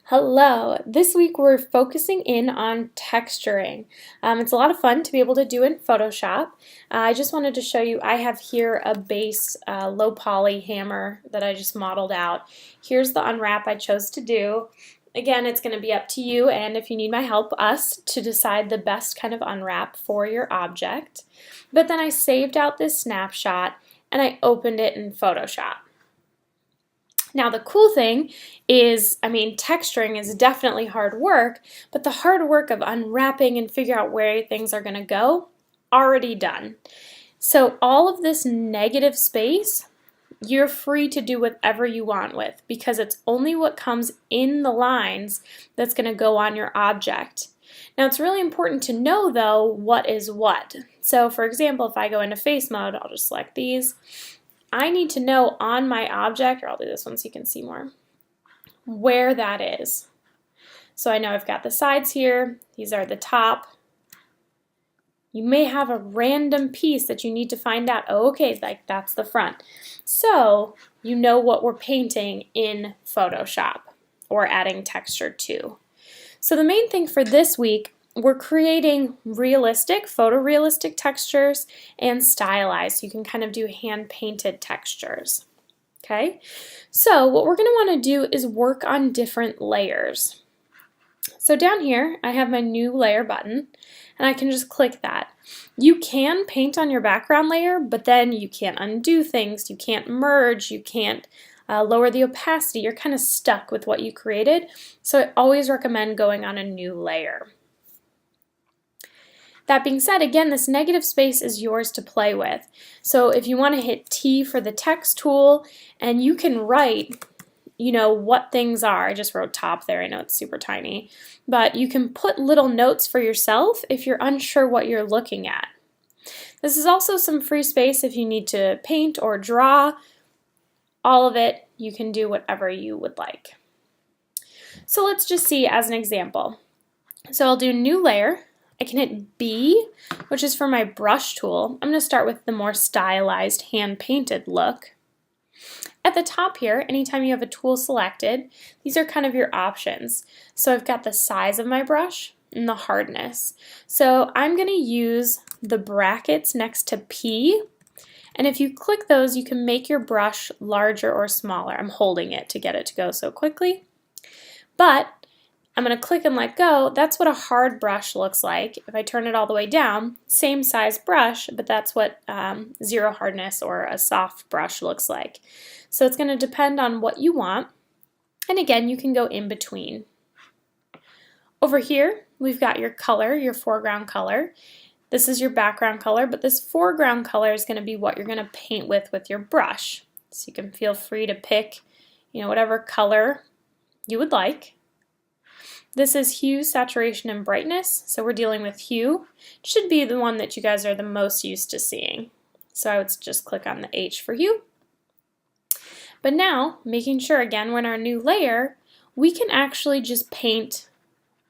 Hello! This week we're focusing in on texturing. It's a lot of fun to be able to do in Photoshop. I just wanted to show you, I have here a base low poly hammer that I just modeled out. Here's the unwrap I chose to do. Again, it's going to be up to you, and if you need my help, us, to decide the best kind of unwrap for your object. But then I saved out this snapshot and I opened it in Photoshop. Now the cool thing is, texturing is definitely hard work, but the hard work of unwrapping and figure out where things are going to go, already done. So all of this negative space, you're free to do whatever you want with, because it's only what comes in the lines that's going to go on your object. Now it's really important to know though what is what. So for example, if I go into face mode, I'll just select these. I need to know on my object, or I'll do this one so you can see more, where that is. So I know I've got the sides here, these are the top. You may have a random piece that you need to find out, oh, okay, like that's the front. So you know what we're painting in Photoshop or adding texture to. So the main thing for this week, we're creating realistic, photorealistic textures and stylized. So you can kind of do hand-painted textures. Okay, so what we're going to want to do is work on different layers. So down here, I have my new layer button, and I can just click that. You can paint on your background layer, but then you can't undo things, you can't merge, you can't lower the opacity. You're kind of stuck with what you created. So I always recommend going on a new layer. That being said, again, this negative space is yours to play with. So if you want to hit T for the text tool, and you can write, what things are. I just wrote top there. I know it's super tiny. But you can put little notes for yourself if you're unsure what you're looking at. This is also some free space if you need to paint or draw. All of it, you can do whatever you would like. So let's just see as an example. So I'll do new layer. I can hit B, which is for my brush tool. I'm going to start with the more stylized, hand-painted look. At the top here, anytime you have a tool selected, these are kind of your options. So I've got the size of my brush and the hardness. So I'm going to use the brackets next to P, and if you click those, you can make your brush larger or smaller. I'm holding it to get it to go so quickly. But I'm going to click and let go. That's what a hard brush looks like. If I turn it all the way down, same size brush, but that's what zero hardness or a soft brush looks like. So it's going to depend on what you want. And again, you can go in between. Over here, we've got your color, your foreground color. This is your background color, but this foreground color is going to be what you're going to paint with your brush. So you can feel free to pick, whatever color you would like. This is hue, saturation, and brightness. So we're dealing with hue. It should be the one that you guys are the most used to seeing. So I would just click on the H for hue. But now, making sure again, we're in our new layer, we can actually just paint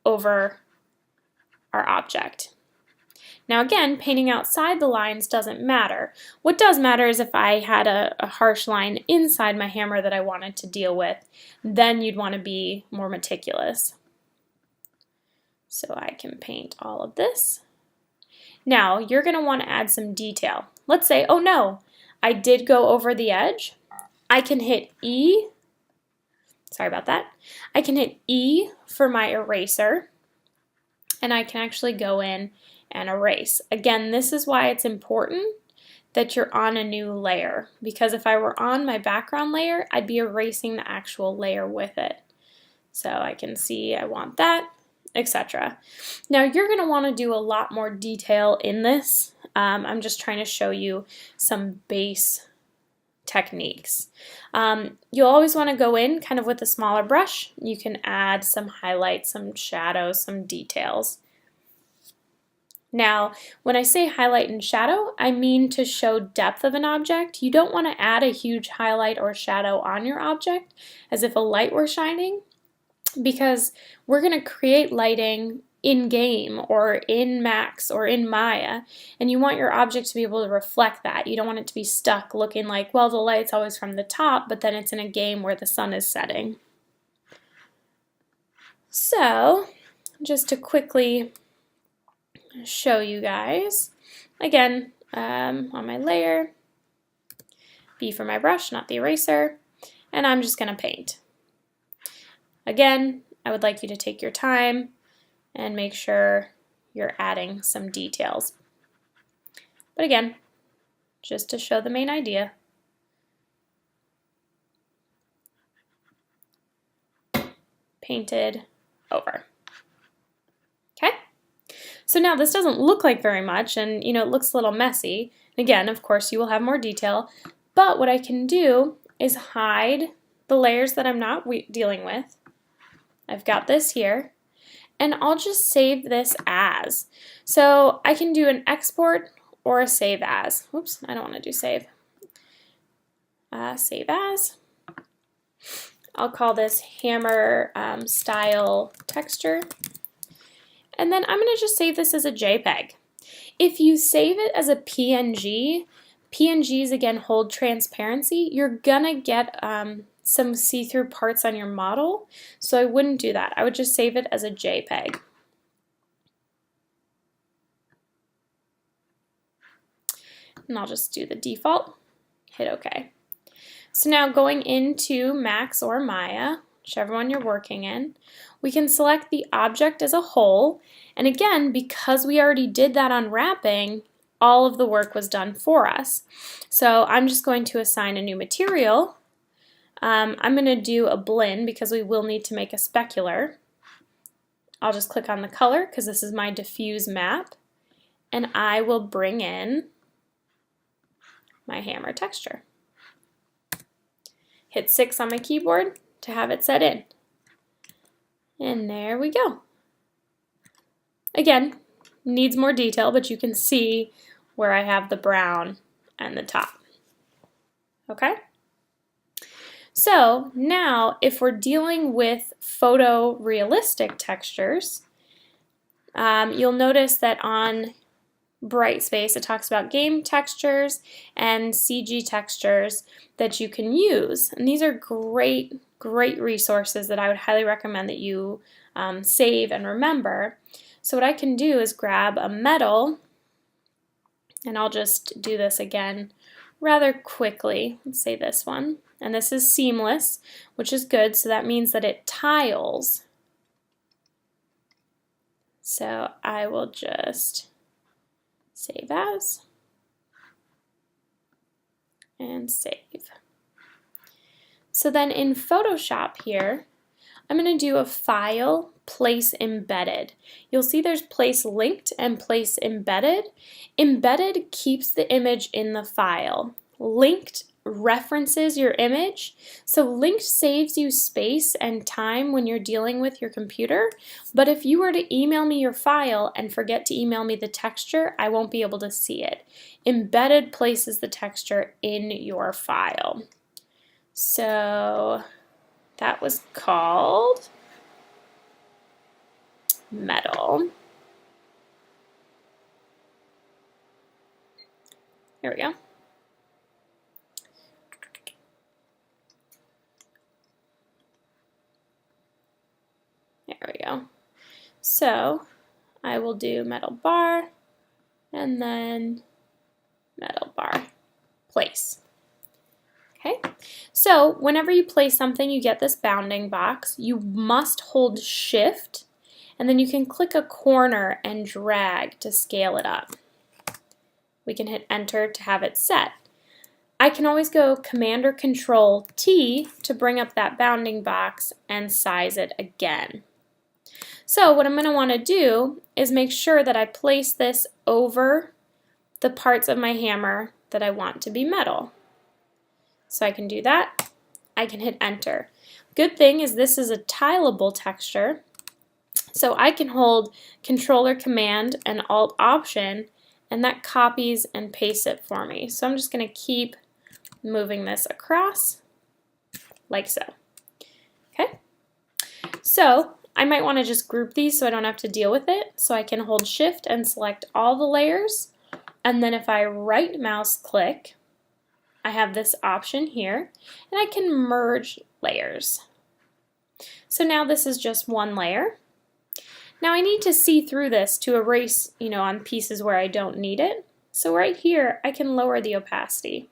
over our object. Now again, painting outside the lines doesn't matter. What does matter is if I had a harsh line inside my hammer that I wanted to deal with, then you'd want to be more meticulous. So I can paint all of this. Now you're going to want to add some detail. Let's say, oh no, I did go over the edge. I can hit E. Sorry about that. I can hit E for my eraser, and I can actually go in and erase. Again, this is why it's important that you're on a new layer, because if I were on my background layer, I'd be erasing the actual layer with it. So I can see I want that, etc. Now you're going to want to do a lot more detail in this. I'm just trying to show you some base techniques. You'll always want to go in kind of with a smaller brush. You can add some highlights, some shadows, some details. Now, when I say highlight and shadow, I mean to show depth of an object. You don't want to add a huge highlight or shadow on your object as if a light were shining, because we're going to create lighting in-game or in Max or in Maya, and you want your object to be able to reflect that. You don't want it to be stuck looking like, well, the light's always from the top, but then it's in a game where the sun is setting. So just to quickly show you guys, again, on my layer, B for my brush, not the eraser, and I'm just going to paint. Again, I would like you to take your time and make sure you're adding some details. But again, just to show the main idea. Painted over. Okay? So now this doesn't look like very much, and it looks a little messy. Again, of course, you will have more detail, but what I can do is hide the layers that I'm not dealing with. I've got this here, and I'll just save this as. So I can do an export or a save as. Oops, I don't want to do save. Save as. I'll call this hammer style texture. And then I'm going to just save this as a JPEG. If you save it as a PNG, PNGs again hold transparency. You're going to get some see-through parts on your model, so I wouldn't do that. I would just save it as a JPEG. And I'll just do the default, hit OK. So now going into Max or Maya, whichever one you're working in, we can select the object as a whole, and again, because we already did that unwrapping, all of the work was done for us. So I'm just going to assign a new material. I'm going to do a blend because we will need to make a specular. I'll just click on the color because this is my diffuse map, and I will bring in my hammer texture. Hit 6 on my keyboard to have it set in. And there we go. Again, needs more detail, but you can see where I have the brown and the top. Okay? So now, if we're dealing with photorealistic textures, you'll notice that on Brightspace it talks about game textures and CG textures that you can use. And these are great resources that I would highly recommend that you save and remember. So what I can do is grab a metal, and I'll just do this again rather quickly. Let's say this one. And this is seamless, which is good, so that means that it tiles. So I will just save as and save. So then in Photoshop here, I'm going to do a file, place embedded. You'll see there's place linked and place embedded. Embedded keeps the image in the file. Linked references your image. So linked saves you space and time when you're dealing with your computer, but if you were to email me your file and forget to email me the texture, I won't be able to see it. Embedded places the texture in your file. So that was called metal. Here we go. There we go. So I will do metal bar and then metal bar place. Okay, so whenever you place something, you get this bounding box. You must hold Shift, and then you can click a corner and drag to scale it up. We can hit Enter to have it set. I can always go Command or Control T to bring up that bounding box and size it again. So what I'm going to want to do is make sure that I place this over the parts of my hammer that I want to be metal. So I can do that. I can hit Enter. Good thing is this is a tileable texture, so I can hold Control or Command and Alt Option, and that copies and pastes it for me. So I'm just going to keep moving this across like so. Okay. So I might want to just group these so I don't have to deal with it. So I can hold Shift and select all the layers, and then if I right mouse click, I have this option here, and I can merge layers. So now this is just one layer. Now I need to see through this to erase, on pieces where I don't need it. So right here, I can lower the opacity.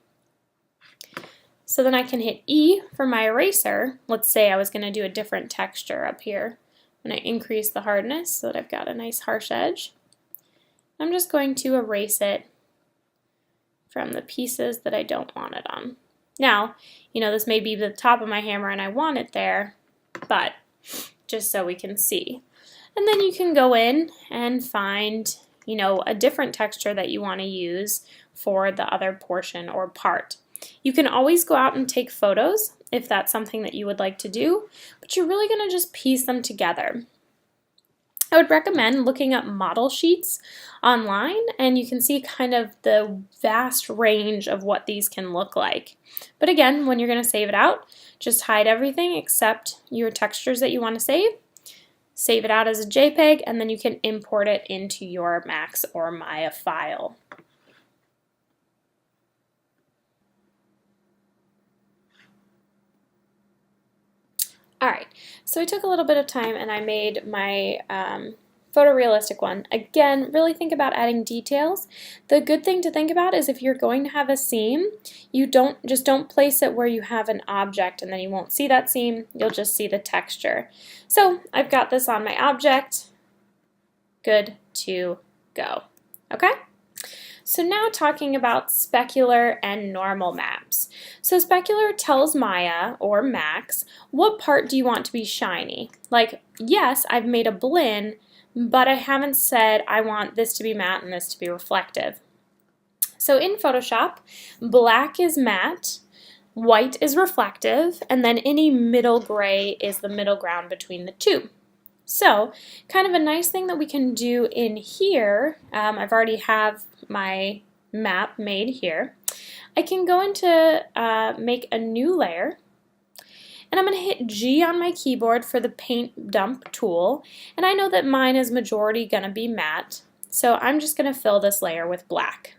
So then I can hit E for my eraser. Let's say I was going to do a different texture up here. I'm going to increase the hardness so that I've got a nice harsh edge. I'm just going to erase it from the pieces that I don't want it on. Now, this may be the top of my hammer and I want it there, but just so we can see. And then you can go in and find, a different texture that you want to use for the other portion or part. You can always go out and take photos if that's something that you would like to do, but you're really going to just piece them together. I would recommend looking up model sheets online, and you can see kind of the vast range of what these can look like. But again, when you're going to save it out, just hide everything except your textures that you want to save it out as a JPEG, and then you can import it into your Max or Maya file. Alright, so I took a little bit of time and I made my photorealistic one. Again, really think about adding details. The good thing to think about is if you're going to have a seam, you don't place it where you have an object and then you won't see that seam, you'll just see the texture. So I've got this on my object, good to go. Okay? So now talking about specular and normal maps. So specular tells Maya, or Max, what part do you want to be shiny? Like, yes, I've made a blend, but I haven't said I want this to be matte and this to be reflective. So in Photoshop, black is matte, white is reflective, and then any middle gray is the middle ground between the two. So kind of a nice thing that we can do in here, I've already have my map made here. I can go into make a new layer, and I'm going to hit G on my keyboard for the paint dump tool, and I know that mine is majority going to be matte, so I'm just going to fill this layer with black.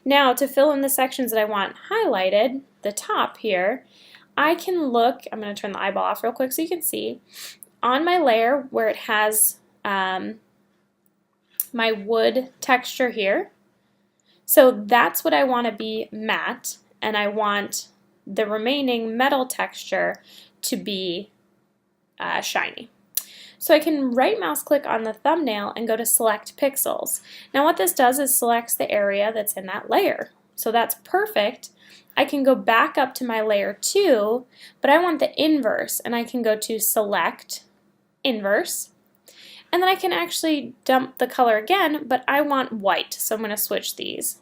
Now to fill in the sections that I want highlighted, the top here, I can look, I'm going to turn the eyeball off real quick so you can see, on my layer where it has my wood texture here. So that's what I want to be matte, and I want the remaining metal texture to be shiny. So I can right mouse click on the thumbnail and go to select pixels. Now what this does is selects the area that's in that layer. So that's perfect. I can go back up to my layer 2, but I want the inverse, and I can go to select inverse, and then I can actually dump the color again, but I want white, so I'm going to switch these.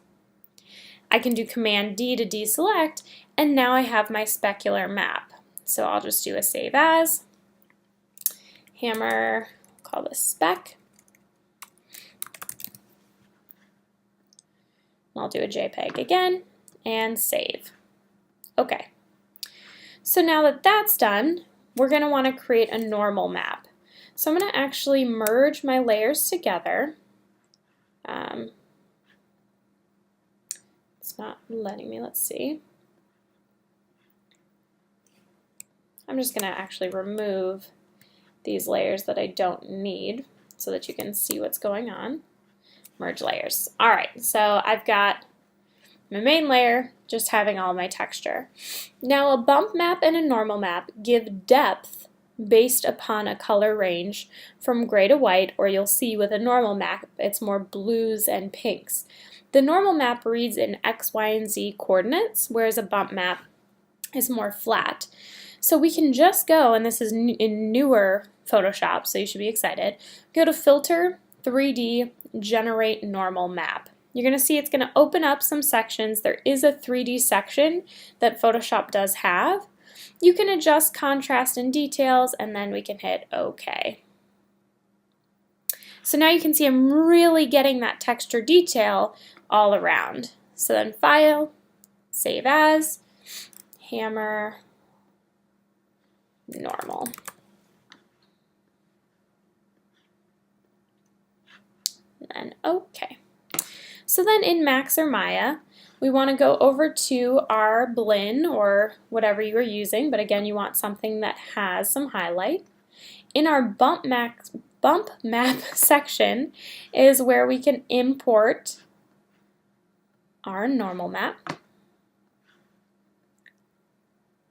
I can do Command D to deselect, and now I have my specular map. So I'll just do a save as, hammer, call this spec, I'll do a JPEG again, and save. Okay, so now that that's done, we're going to want to create a normal map. So I'm going to actually merge my layers together. It's not letting me, let's see. I'm just going to actually remove these layers that I don't need so that you can see what's going on. Merge layers. Alright, so I've got my main layer just having all my texture. Now a bump map and a normal map give depth based upon a color range from gray to white, or you'll see with a normal map it's more blues and pinks. The normal map reads in X, Y, and Z coordinates, whereas a bump map is more flat. So we can just go, and this is in newer Photoshop, so you should be excited, go to Filter, 3D, Generate Normal Map. You're going to see it's going to open up some sections. There is a 3D section that Photoshop does have. You can adjust contrast and details, and then we can hit OK. So now you can see I'm really getting that texture detail all around. So then File, Save As, Hammer, Normal. And OK. So then in Max or Maya, we want to go over to our blend or whatever you are using, but again you want something that has some highlight. in our bump map section is where we can import our normal map.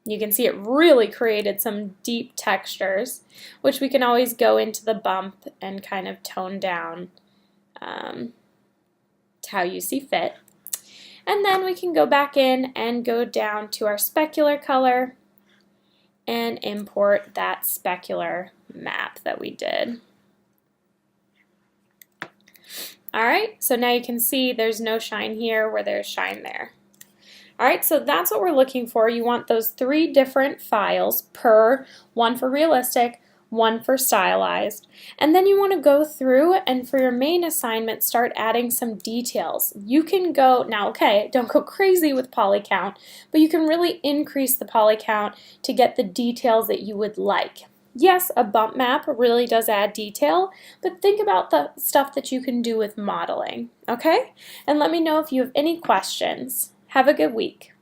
You can see it really created some deep textures, which we can always go into the bump and kind of tone down to how you see fit. And then we can go back in and go down to our specular color and import that specular map that we did. Alright, so now you can see there's no shine here where there's shine there. Alright, so that's what we're looking for. You want those 3 different files one for realistic, one for stylized, and then you want to go through and for your main assignment start adding some details. You can go, now okay, don't go crazy with poly count, but you can really increase the poly count to get the details that you would like. Yes, a bump map really does add detail, but think about the stuff that you can do with modeling, okay? And let me know if you have any questions. Have a good week.